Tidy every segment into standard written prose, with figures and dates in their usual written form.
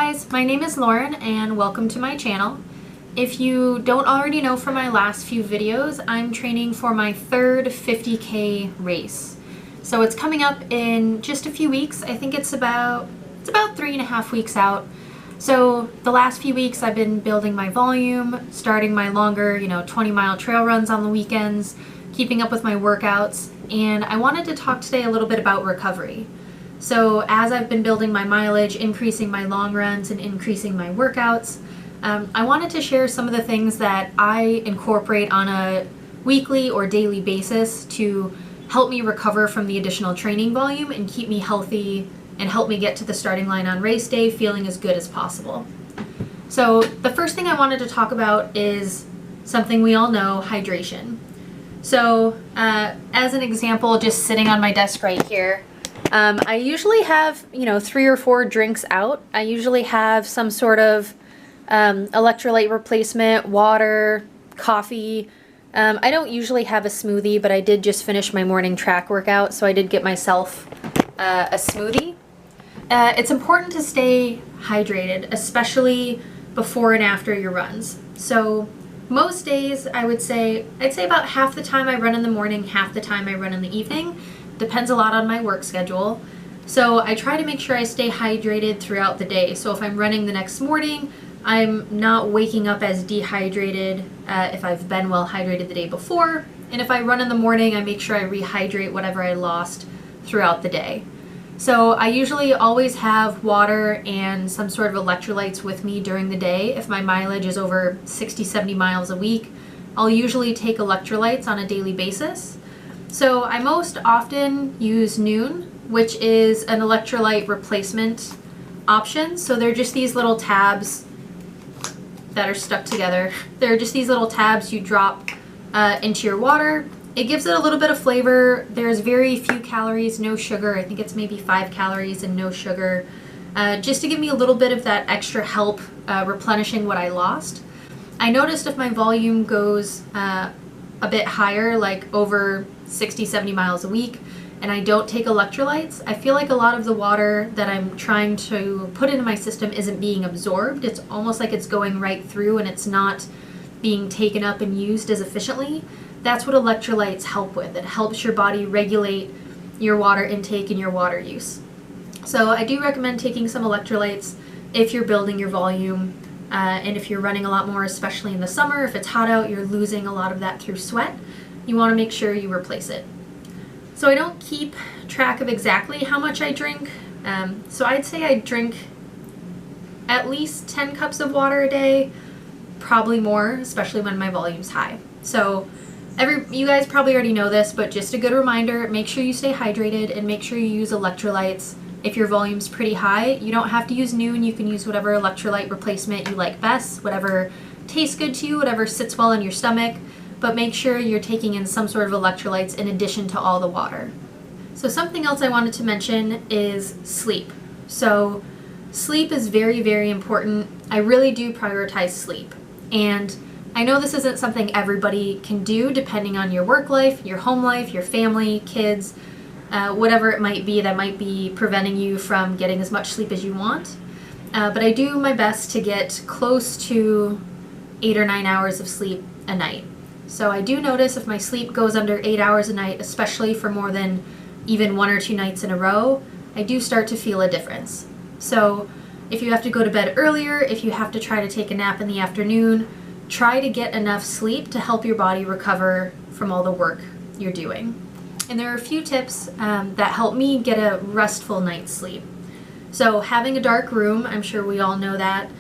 guys, my name is Lauren and welcome to my channel. If you don't already know from my last few videos, I'm training for my third 50K race. So it's coming up in just a few weeks. I think it's about 3.5 weeks out. So the last few weeks I've been building my volume, starting my longer, 20-mile trail runs on the weekends, keeping up with my workouts, and I wanted to talk today a little bit about recovery. So as I've been building my mileage, increasing my long runs, and increasing my workouts, I wanted to share some of the things that I incorporate on a weekly or daily basis to help me recover from the additional training volume and keep me healthy and help me get to the starting line on race day feeling as good as possible. So the first thing I wanted to talk about is something we all know, hydration. So as an example, just sitting on my desk right here, I usually have, 3 or 4 drinks out. I usually have some sort of electrolyte replacement, water, coffee. I don't usually have a smoothie, but I did just finish my morning track workout, so I did get myself a smoothie. It's important to stay hydrated, especially before and after your runs. So most days, I'd say about half the time I run in the morning, half the time I run in the evening. Depends a lot on my work schedule. So I try to make sure I stay hydrated throughout the day. So if I'm running the next morning, I'm not waking up as dehydrated if I've been well hydrated the day before. And if I run in the morning, I make sure I rehydrate whatever I lost throughout the day. So I usually always have water and some sort of electrolytes with me during the day. If my mileage is over 60-70 miles a week, I'll usually take electrolytes on a daily basis. So I most often use Nuun, which is an electrolyte replacement option. So they're just these little tabs that are stuck together. They're just these little tabs you drop into your water. It gives it a little bit of flavor. There's very few calories, no sugar. I think it's maybe 5 calories and no sugar, just to give me a little bit of that extra help replenishing what I lost. I noticed if my volume goes a bit higher, like over 60-70 miles a week, and I don't take electrolytes, I feel like a lot of the water that I'm trying to put into my system isn't being absorbed. It's almost like it's going right through and it's not being taken up and used as efficiently. That's what electrolytes help with. It helps your body regulate your water intake and your water use. So I do recommend taking some electrolytes if you're building your volume and if you're running a lot more, especially in the summer. If it's hot out, you're losing a lot of that through sweat. You want to make sure you replace it. So I don't keep track of exactly how much I drink. So I'd say I drink at least 10 cups of water a day, probably more, especially when my volume's high. So you guys probably already know this, but just a good reminder, make sure you stay hydrated and make sure you use electrolytes. If your volume's pretty high, you don't have to use Nuun. You can use whatever electrolyte replacement you like best, whatever tastes good to you, whatever sits well in your stomach. But make sure you're taking in some sort of electrolytes in addition to all the water. So something else I wanted to mention is sleep. So sleep is very, very important. I really do prioritize sleep. And I know this isn't something everybody can do depending on your work life, your home life, your family, kids, whatever it might be that might be preventing you from getting as much sleep as you want. But I do my best to get close to 8 or 9 hours of sleep a night. So I do notice if my sleep goes under 8 hours a night, especially for more than even 1 or 2 nights in a row, I do start to feel a difference. So if you have to go to bed earlier, if you have to try to take a nap in the afternoon, try to get enough sleep to help your body recover from all the work you're doing. And there are a few tips that help me get a restful night's sleep. So having a dark room, I'm sure we all know that.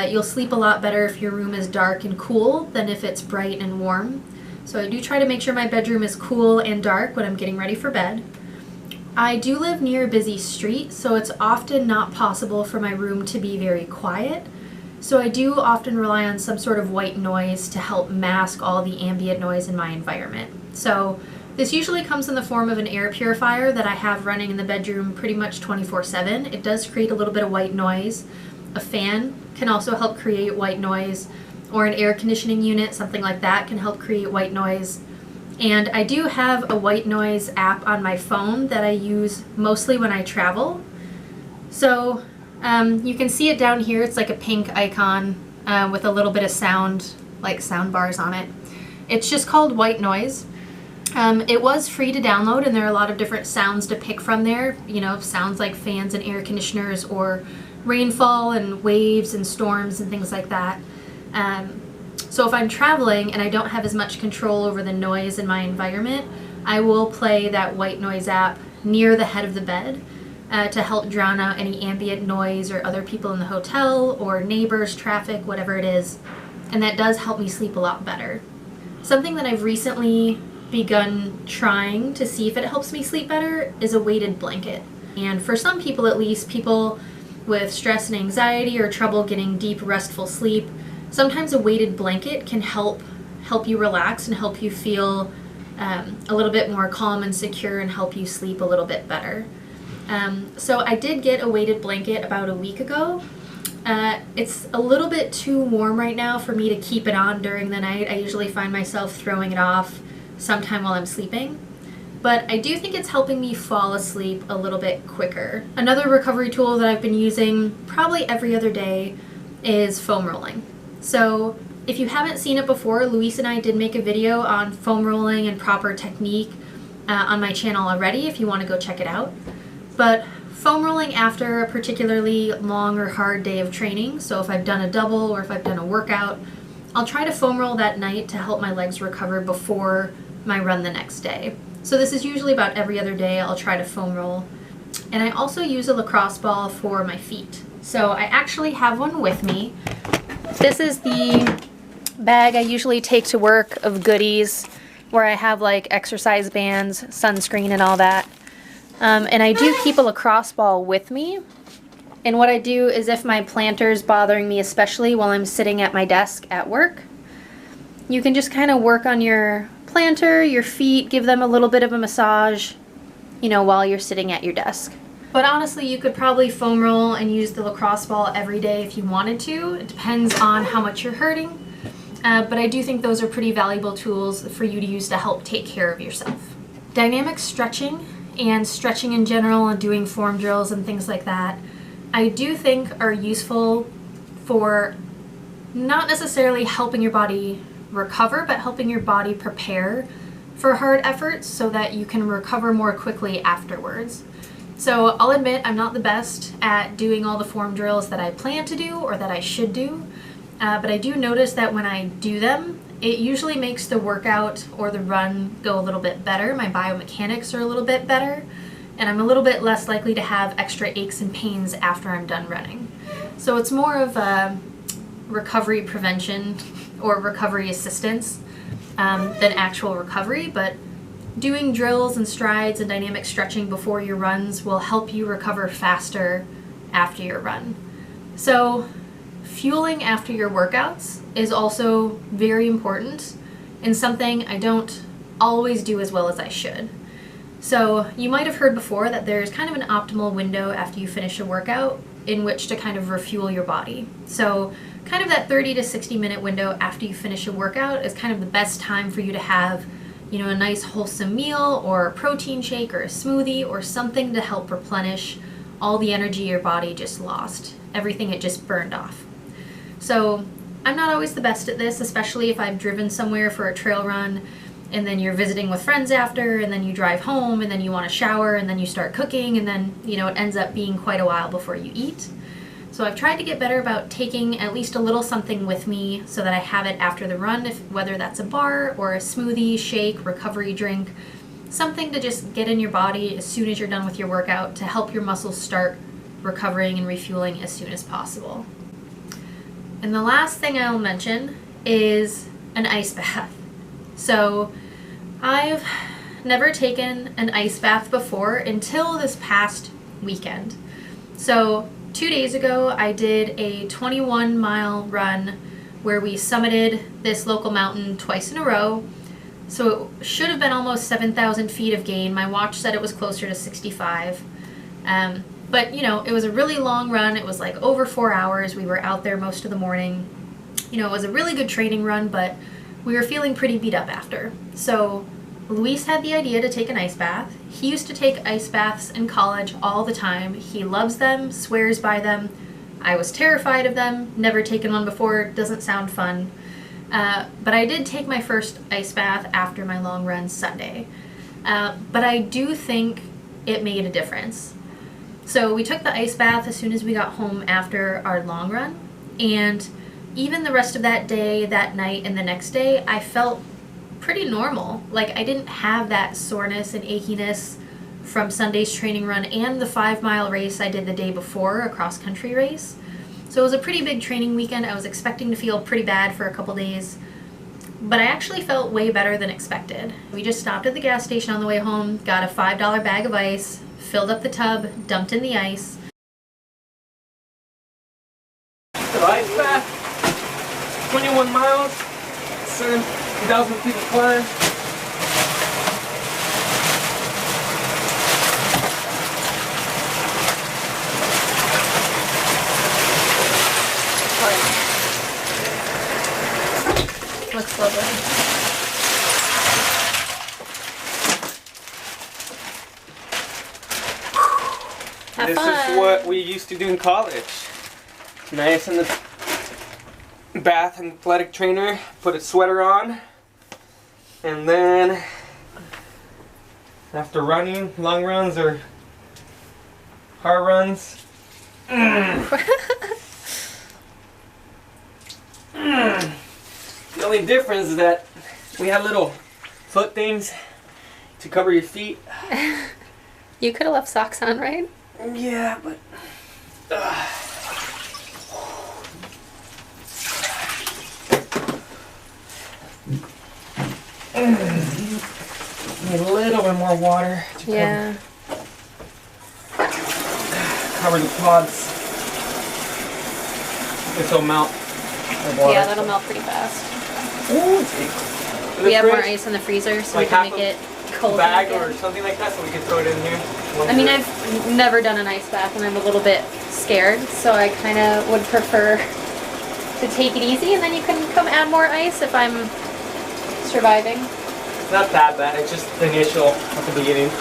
You'll sleep a lot better if your room is dark and cool than if it's bright and warm. So I do try to make sure my bedroom is cool and dark when I'm getting ready for bed. I do live near a busy street, so it's often not possible for my room to be very quiet. So I do often rely on some sort of white noise to help mask all the ambient noise in my environment. So this usually comes in the form of an air purifier that I have running in the bedroom pretty much 24/7. It does create a little bit of white noise. A fan can also help create white noise, or an air conditioning unit, something like that, can help create white noise. And I do have a white noise app on my phone that I use mostly when I travel. So You can see it down here. It's like a pink icon with a little bit of sound, like sound bars on it. It's just called White Noise. It was free to download, and there are a lot of different sounds to pick from there. You know, sounds like fans and air conditioners, or rainfall and waves and storms and things like that. So if I'm traveling and I don't have as much control over the noise in my environment, I will play that White Noise app near the head of the bed to help drown out any ambient noise or other people in the hotel or neighbors, traffic, whatever it is. And that does help me sleep a lot better. Something that I've recently begun trying to see if it helps me sleep better is a weighted blanket. And for some people, at least, people with stress and anxiety or trouble getting deep, restful sleep, sometimes a weighted blanket can help you relax and help you feel a little bit more calm and secure and help you sleep a little bit better. So I did get a weighted blanket about a week ago. It's a little bit too warm right now for me to keep it on during the night. I usually find myself throwing it off sometime while I'm sleeping. But I do think it's helping me fall asleep a little bit quicker. Another recovery tool that I've been using probably every other day is foam rolling. So if you haven't seen it before, Luis and I did make a video on foam rolling and proper technique on my channel already if you want to go check it out. But foam rolling after a particularly long or hard day of training, so if I've done a double or if I've done a workout, I'll try to foam roll that night to help my legs recover before my run the next day. So this is usually about every other day I'll try to foam roll. And I also use a lacrosse ball for my feet. So I actually have one with me. This is the bag I usually take to work of goodies where I have like exercise bands, sunscreen, and all that. And I do keep a lacrosse ball with me. And what I do is if my plantar's bothering me, especially while I'm sitting at my desk at work, you can just kind of work on your plantar, your feet, give them a little bit of a massage, you know, while you're sitting at your desk. But honestly, you could probably foam roll and use the lacrosse ball every day if you wanted to. It depends on how much you're hurting. But I do think those are pretty valuable tools for you to use to help take care of yourself. Dynamic stretching and stretching in general and doing form drills and things like that, I do think are useful for not necessarily helping your body recover, but helping your body prepare for hard efforts so that you can recover more quickly afterwards. So I'll admit I'm not the best at doing all the form drills that I plan to do or that I should do, but I do notice that when I do them, it usually makes the workout or the run go a little bit better. My biomechanics are a little bit better, and I'm a little bit less likely to have extra aches and pains after I'm done running. So it's more of a recovery prevention or recovery assistance than actual recovery, but doing drills and strides and dynamic stretching before your runs will help you recover faster after your run. So fueling after your workouts is also very important and something I don't always do as well as I should. So you might have heard before that there's kind of an optimal window after you finish a workout in which to kind of refuel your body. So kind of that 30 to 60 minute window after you finish a workout is kind of the best time for you to have, you know, a nice wholesome meal or a protein shake or a smoothie or something to help replenish all the energy your body just lost, everything it just burned off. So I'm not always the best at this, especially if I've driven somewhere for a trail run and then you're visiting with friends after, and then you drive home, and then you want to shower, and then you start cooking, and then, you know, it ends up being quite a while before you eat. So I've tried to get better about taking at least a little something with me so that I have it after the run, whether that's a bar or a smoothie, shake, recovery drink, something to just get in your body as soon as you're done with your workout to help your muscles start recovering and refueling as soon as possible. And the last thing I'll mention is an ice bath. So I've never taken an ice bath before until this past weekend. So 2 days ago, I did a 21-mile run where we summited this local mountain twice in a row. So it should have been almost 7,000 feet of gain. My watch said it was closer to 65. But, you know, it was a really long run. It was like over 4 hours. We were out there most of the morning. You know, it was a really good training run, but we were feeling pretty beat up after. So Luis had the idea to take an ice bath. He used to take ice baths in college all the time. He loves them, swears by them. I was terrified of them, never taken one before, doesn't sound fun. But I did take my first ice bath after my long run Sunday. But I do think it made a difference. So we took the ice bath as soon as we got home after our long run, and even the rest of that day, that night, and the next day, I felt pretty normal. Like, I didn't have that soreness and achiness from Sunday's training run and the 5-mile race I did the day before, a cross-country race. So it was a pretty big training weekend. I was expecting to feel pretty bad for a couple days, but I actually felt way better than expected. We just stopped at the gas station on the way home, got a $5 bag of ice, filled up the tub, dumped in the ice. The ice bath, 21 miles, 7,000 feet of climb. Looks lovely. Have This fun. is what we used to do in college. Nice in the bath and athletic trainer, put a sweater on, and then after running, long runs or hard runs, the only difference is that we had little foot things to cover your feet. You could have left socks on, right? Yeah, but need a little bit more water to cover the pods. This will melt. Yeah, that'll melt pretty fast. Ooh, We have more ice in the freezer, so like we can half make a it cold. bag or something like that, so we can throw it in here. I mean, I've never done an ice bath and I'm a little bit scared, so I kind of would prefer to take it easy, and then you can come add more ice if I'm surviving. It's not that bad, it's just the initial at the beginning.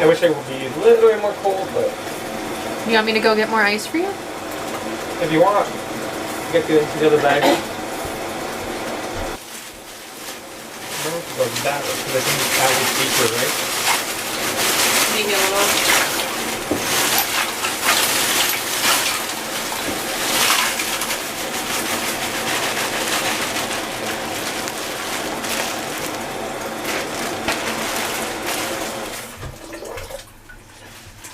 I wish I would be a little bit more cold, but You want me to go get more ice for you? if you want, get the other bag. I don't know if it goes that way, because I think this bag is deeper, right? Maybe a little.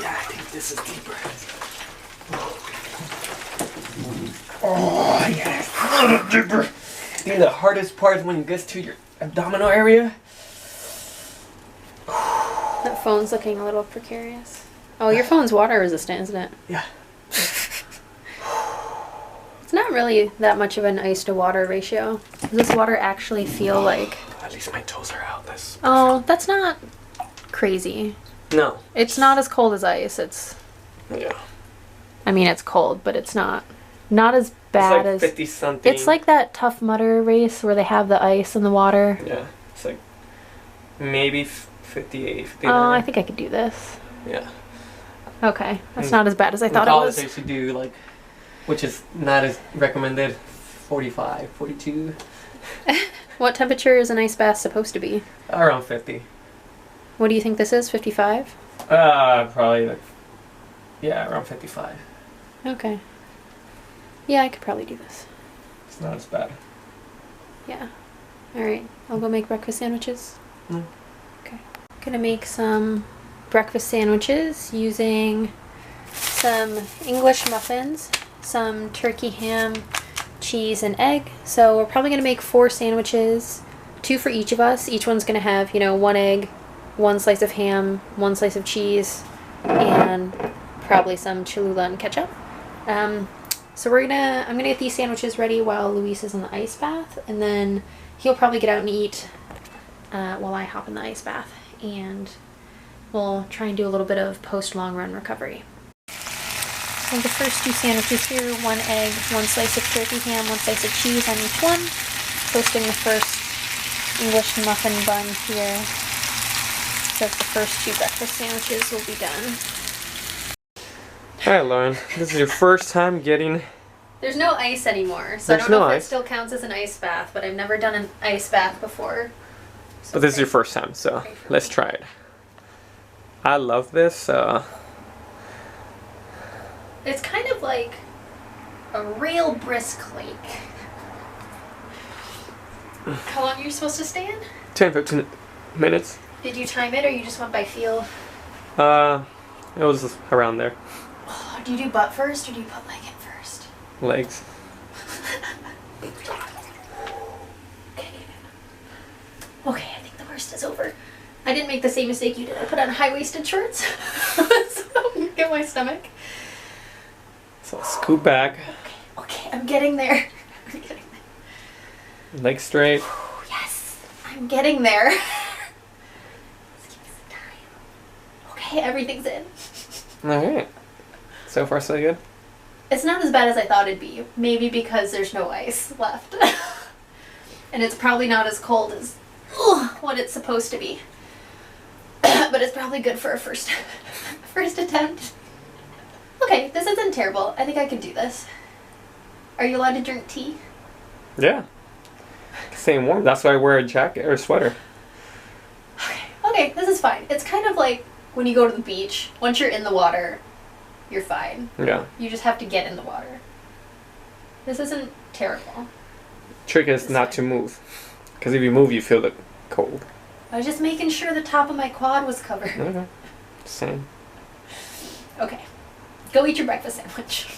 Yeah, I think this is deeper. Oh, yes. Deeper. I think the hardest part is when it gets to your abdominal area. That phone's looking a little precarious. Oh, your phone's water resistant, isn't it? Yeah. It's not really that much of an ice to water ratio. Does this water actually feel like... At least my toes are out. Oh, that's not crazy. No. It's not as cold as ice. It's... Yeah. I mean, it's cold, but it's not as bad It's like as... 50 something. It's like that Tough Mudder race where they have the ice in the water. Yeah. It's like maybe 58, 59. Oh, I think I could do this. Yeah. Okay, that's not as bad as I thought in it college, I was. used to do like, which is not as recommended, 45, 42. What temperature is an ice bath supposed to be? Around 50. What do you think this is? 55? Probably like, yeah, around 55. Okay. Yeah, I could probably do this. It's not as bad. Yeah. Alright, I'll go make breakfast sandwiches. Mm. Okay. Gonna make some breakfast sandwiches using some English muffins, some turkey ham, cheese, and egg. So we're probably gonna make 4 sandwiches, 2 for each of us. Each one's gonna have, 1 egg, 1 slice of ham, 1 slice of cheese, and probably some Cholula and ketchup. So I'm gonna get these sandwiches ready while Luis is in the ice bath, and then he'll probably get out and eat while I hop in the ice bath, and we'll try and do a little bit of post-long run recovery. So the first 2 sandwiches here, 1 egg, 1 slice of turkey ham, 1 slice of cheese on each one. Toasting the first English muffin bun here. Says the first 2 breakfast sandwiches will be done. Alright, Lauren, this is your first time getting... There's no ice anymore, so I don't know if it still counts as an ice bath, but I've never done an ice bath before. So but this is your first time, so let's try it. I love this. It's kind of like a real brisk lake. How long are you supposed to stay in? 10-15 minutes. Did you time it, or you just went by feel? It was around there. Oh, do you do butt first, or do you put leg in first? Legs. Okay, I think the worst is over. I didn't make the same mistake you did. I put on high-waisted shorts so I can get my stomach. So scoot back. Okay, I'm getting there. I'm getting there. Legs straight. Yes, I'm getting there. Let's give me some time. Okay, everything's in. Alright. So far, so good? It's not as bad as I thought it'd be. Maybe because there's no ice left. And it's probably not as cold as what it's supposed to be. But it's probably good for a first attempt. Okay, this isn't terrible. I think I can do this. Are you allowed to drink tea? Yeah. Staying warm. That's why I wear a jacket or a sweater. Okay, this is fine. It's kind of like when you go to the beach. Once you're in the water, you're fine. Yeah. You just have to get in the water. This isn't terrible. Trick is not to move. Because if you move, you feel the cold. I was just making sure the top of my quad was covered. Okay. Same. Okay. Go eat your breakfast sandwich.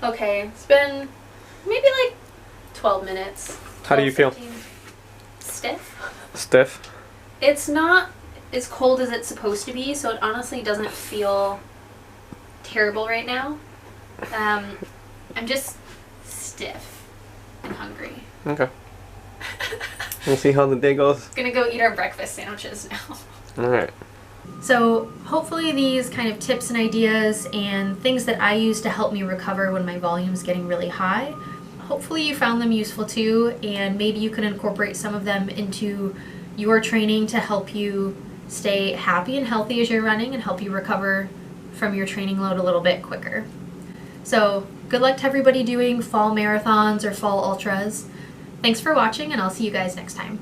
Okay, it's been maybe like 12 minutes. How do you feel? 15. Stiff. Stiff? It's not as cold as it's supposed to be, so it honestly doesn't feel terrible right now. I'm just stiff and hungry. Okay. We'll see how the day goes. Gonna go eat our breakfast sandwiches now. Alright. So hopefully these kind of tips and ideas and things that I use to help me recover when my volume's getting really high, hopefully you found them useful too, and maybe you can incorporate some of them into your training to help you stay happy and healthy as you're running and help you recover from your training load a little bit quicker. So good luck to everybody doing fall marathons or fall ultras. Thanks for watching, and I'll see you guys next time.